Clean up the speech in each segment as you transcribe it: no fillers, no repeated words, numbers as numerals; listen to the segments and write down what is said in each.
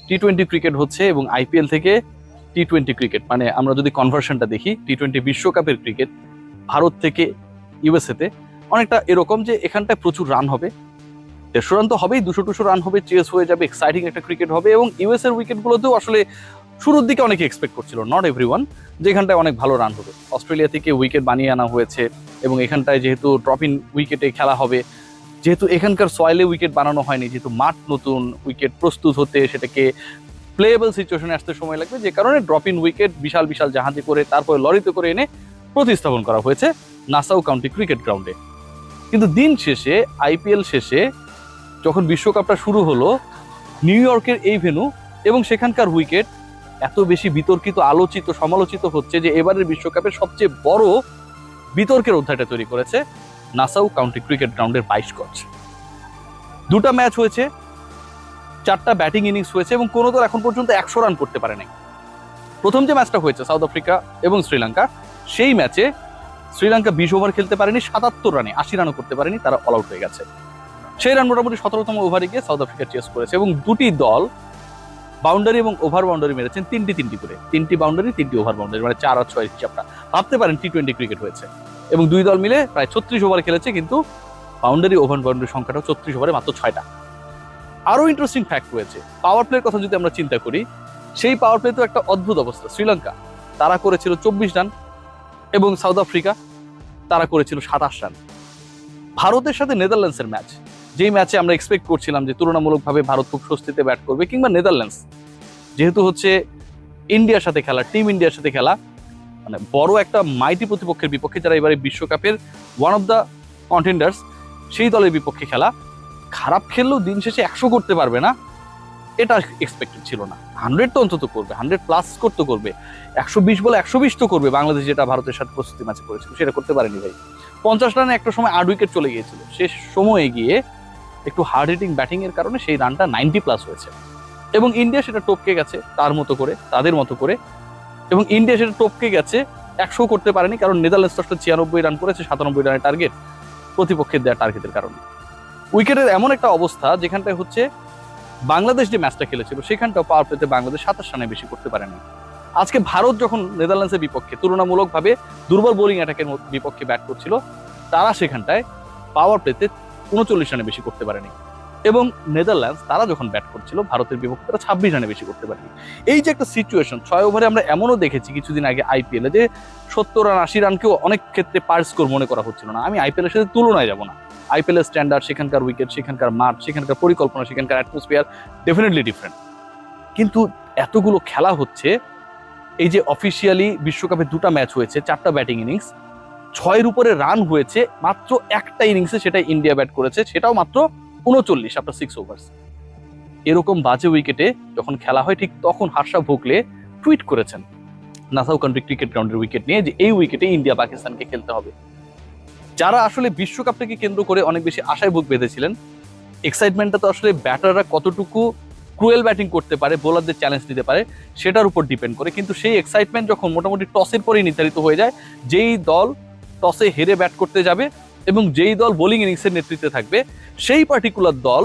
টি-20 cricket হচ্ছে এবং IPL থেকে টি-20 ক্রিকেট, মানে আমরা যদি কনভার্সনটা দেখি টি-20 বিশ্বকাপের ক্রিকেট ভারত থেকে ইউএসএতে অনেকটা এরকম যে এখানটায় প্রচুর রান হবে, 150 রান তো হবেই, 200-200 রান হবে, চেস হয়ে যাবে, এক্সাইটিং একটা ক্রিকেট হবে। এবং ইউএস এর উইকেটগুলোতেও আসলে শুরুর দিকে অনেকে এক্সপেক্ট করছিল, নট এভরিওয়ান, যেখানটায় অনেক ভালো রান হবে। অস্ট্রেলিয়া থেকে উইকেট বানিয়ে আনা হয়েছে এবং এখানটায় যেহেতু ড্রপ ইন উইকেটে খেলা হবে, যেহেতু এখানকার সয়েলে উইকেট বানানো হয়নি, যেহেতু মাঠ নতুন, উইকেট প্রস্তুত হতে সেটাকে প্লেয়েবল সিচুয়েশনে আসতে সময় লাগবে, যে কারণে ড্রপ ইন উইকেট বিশাল বিশাল জাহাজে করে তারপরে লরিতে করে এনে প্রতিস্থাপন করা হয়েছে নাসাউ কাউন্টি ক্রিকেট গ্রাউন্ডে। কিন্তু দিন শেষে আইপিএল শেষে যখন বিশ্বকাপটা শুরু হলো, নিউ ইয়র্কের এই ভেন্যু এবং সেখানকার উইকেট এত বেশি বিতর্কিত, আলোচিত, সমালোচিত হচ্ছে যে এবারের বিশ্বকাপের সবচেয়ে বড় বিতর্কের অধ্যায়টা তৈরি করেছে নাসাউ কাউন্টি ক্রিকেট গ্রাউন্ডের 22 গজ। দুটা ম্যাচ হয়েছে, 4টা ব্যাটিং ইনিংস হয়েছে এবং কোনো দল এখন পর্যন্ত 100 রান করতে পারে নাই। প্রথম যে ম্যাচটা হয়েছে সাউথ আফ্রিকা এবং শ্রীলঙ্কা, সেই ম্যাচে শ্রীলঙ্কা 20 ওভার খেলতে পারেনি, 77 রানে 80 রানও করতে পারেনি, তারা অল আউট হয়ে গেছে। সেই রান মোটামুটি 17তম ওভারে গিয়ে সাউথ আফ্রিকা চেস করেছে এবং দুটি দল বাউন্ডারি এবং ওভার বাউন্ডারি মেরেছেন, 3টি করে, 3টি বাউন্ডারি 3টি ওভার বাউন্ডারি, মানে 4 আর 6 হিসাবটা ভাবতে পারেন টি-20 ক্রিকেট হয়েছে। এবং দুই দল মিলে প্রায় 36 ওভার খেলেছে, কিন্তু বাউন্ডারি ওভার বাউন্ডারি সংখ্যাটাও 36 ওভারে মাত্র 6টা। আরো ইন্টারেস্টিং ফ্যাক্ট রয়েছে, পাওয়ার প্লের কথা যদি আমরা চিন্তা করি, সেই পাওয়ার প্লে তো একটা অদ্ভুত অবস্থা। শ্রীলঙ্কা তারা করেছিল 24 রান এবং সাউথ আফ্রিকা তারা করেছিল 27 রান। ভারতের সাথে নেদারল্যান্ডসের ম্যাচ, যেই ম্যাচে আমরা এক্সপেক্ট করছিলাম যে তুলনামূলকভাবে ভারত খুব স্বস্তিতে ব্যাট করবে, কিংবা নেদারল্যান্ডস যেহেতু হচ্ছে ইন্ডিয়ার সাথে খেলা, টিম ইন্ডিয়ার সাথে খেলা, মানে বড় একটা মাইটি প্রতিপক্ষের বিপক্ষে, যারা এবারে বিশ্বকাপের ওয়ান অফ দ্য কন্টেন্ডার্স, সেই দলের বিপক্ষে খেলা, খারাপ খেললেও দিন শেষে 100 করতে পারবে না এটা এক্সপেক্টেড ছিল না। 100 তো অন্তত করবে, 100+ করতে করবে, 120 বলে 120 তো করবে। বাংলাদেশ যেটা ভারতের সাথে প্রস্তুতি ম্যাচে করেছিল সেটা করতে পারেনি ভাই। 50 রানে একটা সময় 8 উইকেট চলে গিয়েছিল, শেষ সময়ে গিয়ে একটু হার্ড হিটিং ব্যাটিং এর কারণে সেই রানটা 90+ হয়েছে এবং ইন্ডিয়া সেটা টপকে গেছে তার মতো করে, তাদের মতো করে, এবং ইন্ডিয়া সেটা টপকে গেছে, 100 করতে পারেনি, কারণ নেদারল্যান্ডস 96 রান করেছে, 97 রানের টার্গেট প্রতিপক্ষের দেওয়া টার্গেটের কারণে। উইকেটের এমন একটা অবস্থা যেখানটায় হচ্ছে বাংলাদেশ যে ম্যাচটা খেলেছিল সেখানটাও পাওয়ার প্লেতে বাংলাদেশ 27 রানে বেশি করতে পারেনি। আজকে ভারত যখন নেদারল্যান্ডসের বিপক্ষে তুলনামূলকভাবে দুর্বল বোলিং অ্যাটাকের বিপক্ষে ব্যাট করছিল, তারা সেখানটায় পাওয়ার প্লেতে 39 রানে বেশি করতে পারেনি। এবং নেদারল্যান্ডস তারা যখন ব্যাট করছিল ভারতের বিপক্ষে, তারা 26 রানে বেশি করতে পারেনি। এই যে একটা সিচুয়েশন, 6 ওভারে আমরা এমনও দেখেছি কিছুদিন আগে আইপিএলে যে 70 রান 80 রানকেও অনেক ক্ষেত্রে পার স্কোর মনে করা হচ্ছিল না। আমি আইপিএলের সাথে তুলনায় যাব না, আইপিএলের স্ট্যান্ডার্ড, সেখানকার উইকেট, সেখানকার মাঠ, সেখানকার পরিকল্পনা, সেখানকার অ্যাটমসফিয়ার ডেফিনেটলি ডিফারেন্ট। কিন্তু এতগুলো খেলা হচ্ছে, এই যে অফিসিয়ালি বিশ্বকাপে 2টা ম্যাচ হয়েছে, 4টা ব্যাটিং ইনিংস, 6-এর উপরে রান হয়েছে মাত্র একটা ইনিংসে, সেটাই ইন্ডিয়া ব্যাট করেছে, সেটাও মাত্র 39 আফটার 6 ওভার্স। এরকম বাজে উইকেটে যখন খেলা হয়, ঠিক তখন হার্ষা ভোগলে টুইট করেছেন নাসাউ কাউন্টি ক্রিকেট গ্রাউন্ডের উইকেট নিয়ে যে এই উইকেটে ইন্ডিয়া পাকিস্তানকে খেলতে হবে। যারা আসলে বিশ্বকাপটাকে কেন্দ্র করে অনেক বেশি আশায় বুক বেঁধেছিলেন, এক্সাইটমেন্টটা তো আসলে ব্যাটাররা কতটুকু ক্রুয়েল ব্যাটিং করতে পারে, বোলারদের চ্যালেঞ্জ দিতে পারে, সেটার উপর ডিপেন্ড করে। কিন্তু সেই এক্সাইটমেন্ট যখন মোটামুটি টসের পরেই নির্ধারিত হয়ে যায়, যেই দল টসে হেরে ব্যাট করতে যাবে এবং যেই দল বোলিং ইনিংসের নেতৃত্বে থাকবে, সেই পার্টিকুলার দল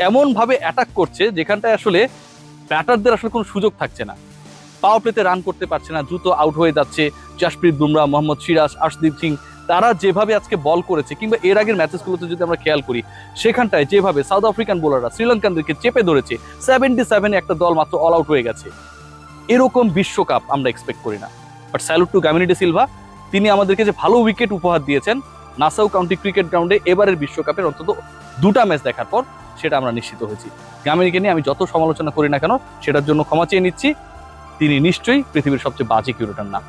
এমনভাবে অ্যাটাক করছে যেখানটায় আসলে ব্যাটারদের আসলে কোনো সুযোগ থাকছে না, পাওয়ার প্লেতে রান করতে পারছে না, দ্রুত আউট হয়ে যাচ্ছে। জাসপ্রীত বুমরাহ, মোহাম্মদ সিরাজ, আর্শদীপ সিং, তারা যেভাবে আজকে বল করেছে, কিংবা এর আগের ম্যাচেসগুলোতে যদি আমরা খেয়াল করি, সেখানটায় যেভাবে সাউথ আফ্রিকান বোলাররা শ্রীলঙ্কানদেরকে চেপে ধরেছে, 77 একটা দল মাত্র অল আউট হয়ে গেছে। এরকম বিশ্বকাপ আমরা এক্সপেক্ট করি না। But salute to Gamini D Silva, তিনি আমাদেরকে যে ভালো উইকেট উপহার দিয়েছেন নাসাউ কাউন্টি ক্রিকেট গ্রাউন্ডে এবারের বিশ্বকাপের অন্তত 2টা ম্যাচ দেখার পর, সেটা আমরা নিশ্চিত হয়েছি। গামিনীকে নিয়ে আমি যত সমালোচনা করি না কেন, সেটার জন্য ক্ষমা চেয়ে নিচ্ছি। তিনি নিশ্চয়ই পৃথিবীর সবচেয়ে বাজে ক্রিকেটার না।